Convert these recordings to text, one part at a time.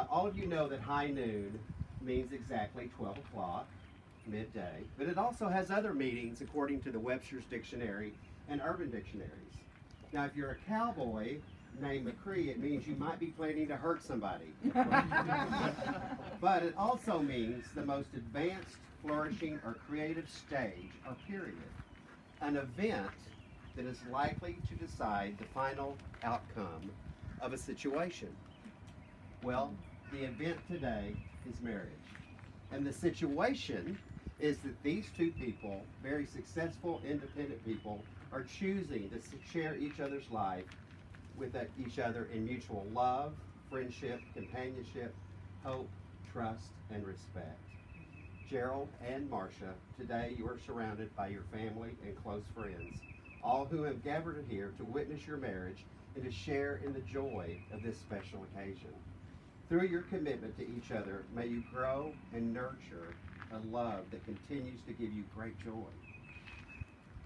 Now, all of you know that high noon means exactly 12 o'clock, midday, but it also has other meanings according to the Webster's Dictionary and Urban Dictionaries. Now, if you're a cowboy named McCree, it means you might be planning to hurt somebody. But it also means the most advanced, flourishing, or creative stage or period. An event that is likely to decide the final outcome of a situation. Well, the event today is marriage. And the situation is that these two people, very successful, independent people, are choosing to share each other's life with each other in mutual love, friendship, companionship, hope, trust, and respect. Gerald and Marcia, today you are surrounded by your family and close friends, all who have gathered here to witness your marriage and to share in the joy of this special occasion. Through your commitment to each other, may you grow and nurture a love that continues to give you great joy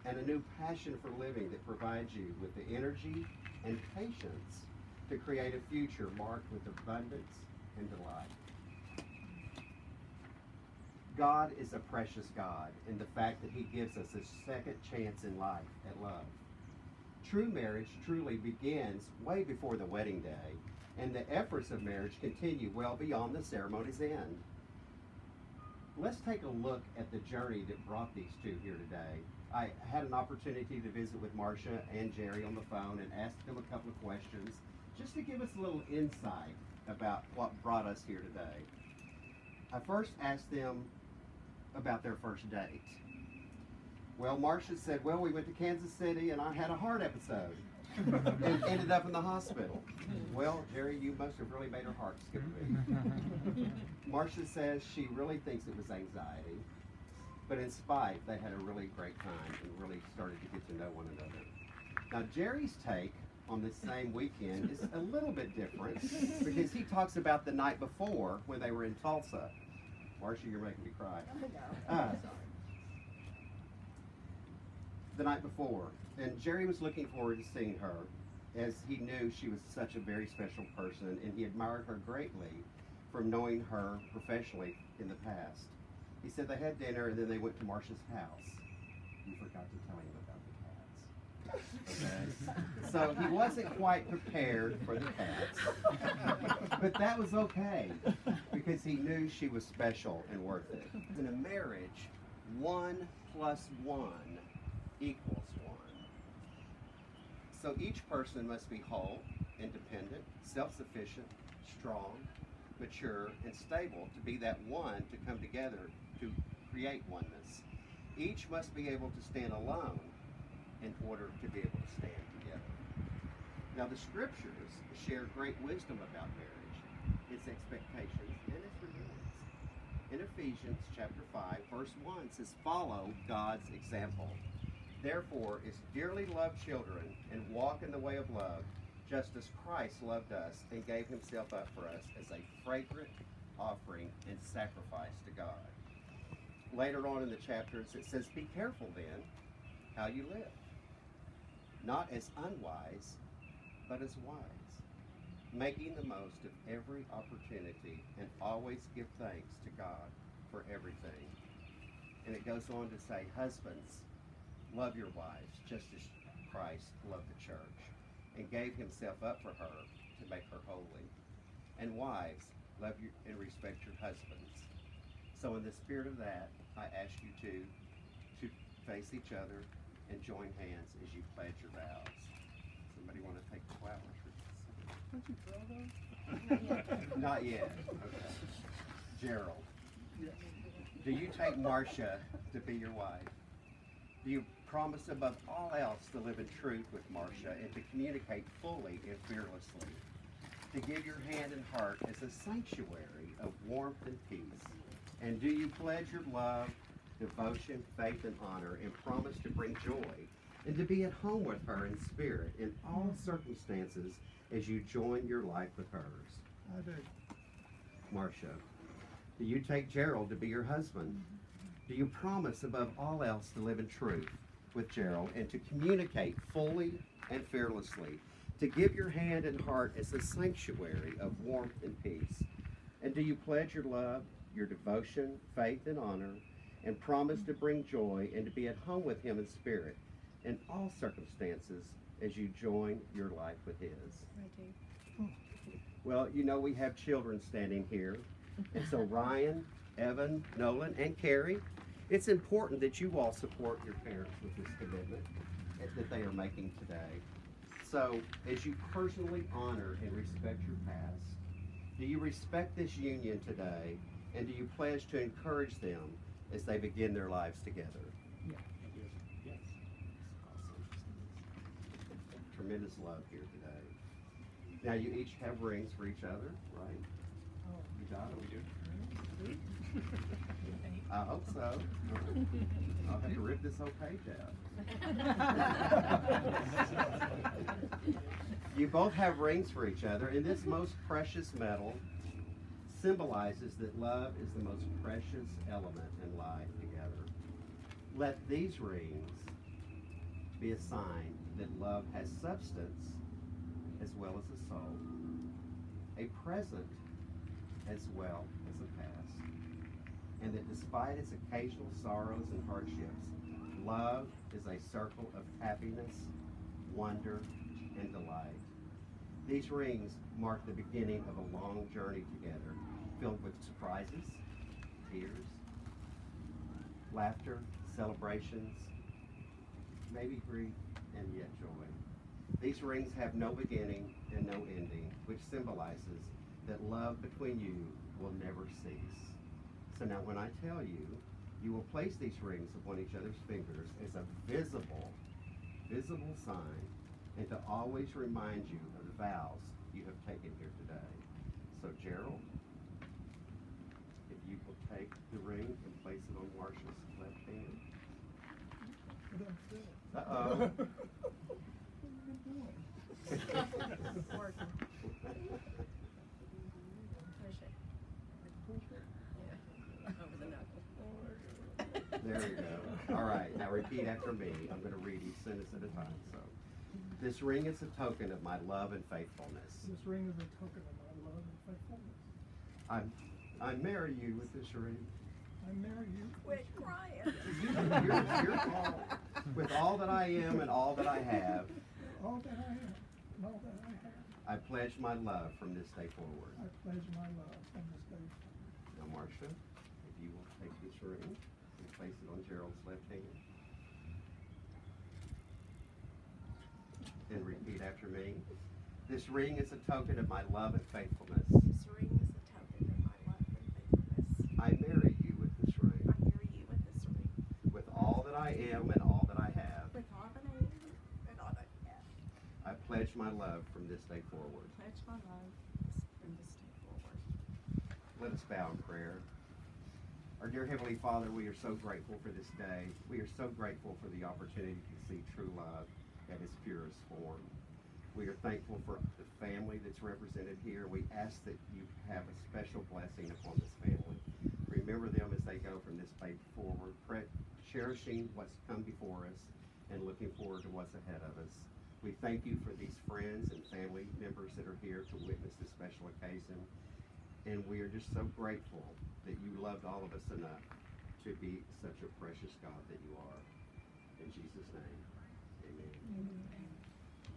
and a new passion for living that provides you with the energy and patience to create a future marked with abundance and delight. God is a precious God in the fact that He gives us a second chance in life at love. True marriage truly begins way before the wedding day, and the efforts of marriage continue well beyond the ceremony's end. Let's take a look at the journey that brought these two here today. I had an opportunity to visit with Marcia and Jerry on the phone and ask them a couple of questions just to give us a little insight about what brought us here today. I first asked them about their first date. Well, Marcia said, well, we went to Kansas City and I had a heart episode and ended up in the hospital. Well, Jerry, you must have really made her heart skip a beat. Marcia says she really thinks it was anxiety, but in spite, they had a really great time and really started to get to know one another. Now, Jerry's take on this same weekend is a little bit different because he talks about the night before when they were in Tulsa. Marcia, you're making me cry. The night before, and Jerry was looking forward to seeing her as he knew she was such a very special person and he admired her greatly from knowing her professionally in the past. He said they had dinner and then they went to Marcia's house. You forgot to tell him about the cats. Okay? So he wasn't quite prepared for the cats, but that was okay because he knew she was special and worth it. In a marriage, 1 + 1 equals 1. So each person must be whole, independent, self-sufficient, strong, mature, and stable to be that one to come together to create oneness. Each must be able to stand alone in order to be able to stand together. Now the scriptures share great wisdom about marriage, its expectations, and its rewards. In Ephesians chapter 5, verse 1 says, follow God's example. Therefore, as dearly loved children, and walk in the way of love, just as Christ loved us and gave himself up for us as a fragrant offering and sacrifice to God. Later on in the chapters, it says, be careful then how you live, not as unwise, but as wise, making the most of every opportunity and always give thanks to God for everything. And it goes on to say, husbands, love your wives just as Christ loved the church and gave himself up for her to make her holy. And wives, love you and respect your husbands. So in the spirit of that, I ask you to face each other and join hands as you pledge your vows. Somebody want to take the flowers for this? Don't you throw those? Not yet. Okay. Gerald, do you take Marcia to be your wife? Do you promise above all else to live in truth with Marcia and to communicate fully and fearlessly? To give your hand and heart as a sanctuary of warmth and peace? And do you pledge your love, devotion, faith, and honor, and promise to bring joy and to be at home with her in spirit in all circumstances as you join your life with hers? I do. Marcia, do you take Gerald to be your husband? Do you promise above all else to live in truth with Gerald and to communicate fully and fearlessly? To give your hand and heart as a sanctuary of warmth and peace? And do you pledge your love, your devotion, faith, and honor, and promise to bring joy and to be at home with him in spirit in all circumstances as you join your life with his? I do. Well, you know we have children standing here. And so Ryan, Evan, Nolan, and Carrie, it's important that you all support your parents with this commitment that they are making today. So as you personally honor and respect your past, do you respect this union today, and do you pledge to encourage them as they begin their lives together? Yeah. Yes. Awesome. Tremendous love here today. Now you each have rings for each other, right? Oh, You got them? we do. I hope so. I'll have to rip this whole page out. You both have rings for each other, and this most precious metal symbolizes that love is the most precious element in life together. Let these rings be a sign that love has substance as well as a soul, a present as well as a past, and that despite its occasional sorrows and hardships, love is a circle of happiness, wonder, and delight. These rings mark the beginning of a long journey together, filled with surprises, tears, laughter, celebrations, maybe grief, and yet joy. These rings have no beginning and no ending, which symbolizes that love between you will never cease. So now when I tell you, you will place these rings upon each other's fingers as a visible sign, and to always remind you of the vows you have taken here today. So Gerald, if you will take the ring and place it on Marcia's left hand. Uh-oh. Working. Push it. Yeah. Over the knuckle. There you go. All right, now repeat after me. I'm going to read each sentence at a time. So, this ring is a token of my love and faithfulness. This ring is a token of my love and faithfulness. I marry you with this ring. I marry you. Quit crying. With all that I am and all that I have, All that I am and all that I have, I pledge my love from this day forward. I pledge my love from this day forward. Now, Marcia, if you will take this ring and place it on Gerald's left hand. And repeat after me. This ring is a token of my love and faithfulness. This ring is a token of my love and faithfulness. I marry you with this ring. I marry you with this ring. With all that I am and all that I have, With all that I am and all that I have. I pledge my love from this day forward. Pledge my love from this day forward. Let us bow in prayer. Our dear Heavenly Father, we are so grateful for this day. We are so grateful for the opportunity to see true love at its purest form. We are thankful for the family that's represented here. We ask that you have a special blessing upon this family. Remember them as they go from this day forward, cherishing what's come before us and looking forward to what's ahead of us. We thank you for these friends and family members that are here to witness this special occasion. And we are just so grateful that you loved all of us enough to be such a precious God that you are. In Jesus' name, amen.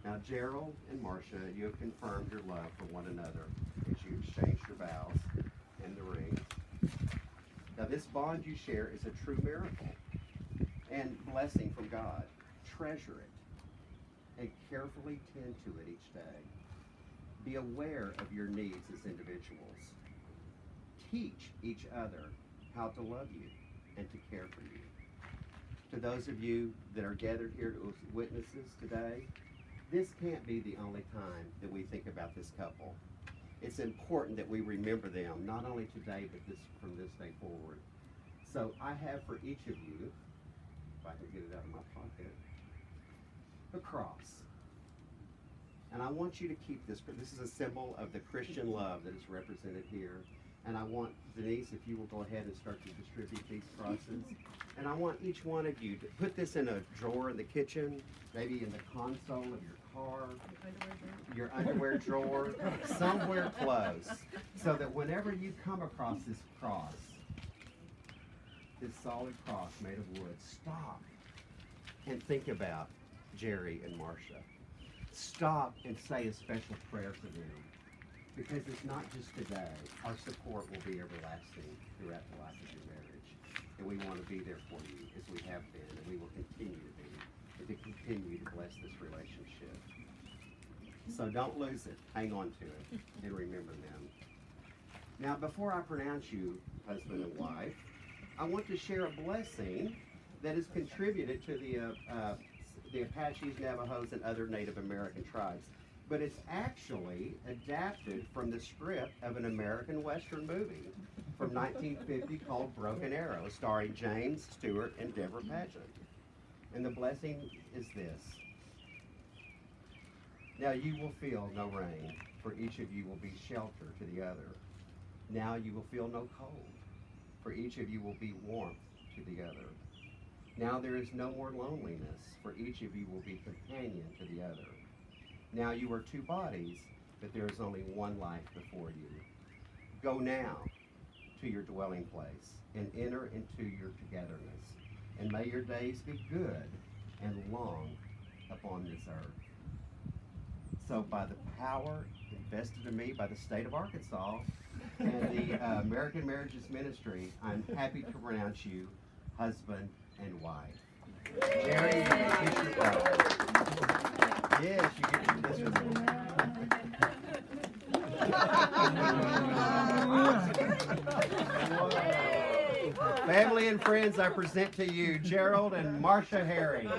Now, Gerald and Marcia, you have confirmed your love for one another as you exchanged your vows and the ring. Now, this bond you share is a true miracle and blessing from God. Treasure it and carefully tend to it each day. Be aware of your needs as individuals. Teach each other how to love you and to care for you. To those of you that are gathered here as witnesses today, this can't be the only time that we think about this couple. It's important that we remember them, not only today, but from this day forward. So I have for each of you, if I can get it out of my pocket, a cross. And I want you to keep this. This is a symbol of the Christian love that is represented here. And I want, Denise, if you will go ahead and start to distribute these crosses. And I want each one of you to put this in a drawer in the kitchen, maybe in the console of your car, your underwear drawer, somewhere close, so that whenever you come across this cross, this solid cross made of wood, stop and think about Jerry and Marcia. Stop and say a special prayer for them. Because it's not just today. Our support will be everlasting throughout the life of your marriage. And we want to be there for you as we have been, and we will continue to be, and to continue to bless this relationship. So don't lose it. Hang on to it and remember them. Now, before I pronounce you husband and wife, I want to share a blessing that is contributed to the Apaches, Navajos, and other Native American tribes. But it's actually adapted from the script of an American Western movie from 1950 called Broken Arrow, starring James Stewart and Deborah Paget. And the blessing is this. Now you will feel no rain, for each of you will be shelter to the other. Now you will feel no cold, for each of you will be warmth to the other. Now there is no more loneliness, for each of you will be companion to the other. Now you are two bodies, but there is only one life before you. Go now to your dwelling place and enter into your togetherness. And may your days be good and long upon this earth. So by the power invested in me by the state of Arkansas and the American Marriages Ministry, I'm happy to pronounce you husband and wife. Jerry, you can kiss your bride. Yes, you get to kiss her. Family and friends, I present to you Gerald and Marcia Herring.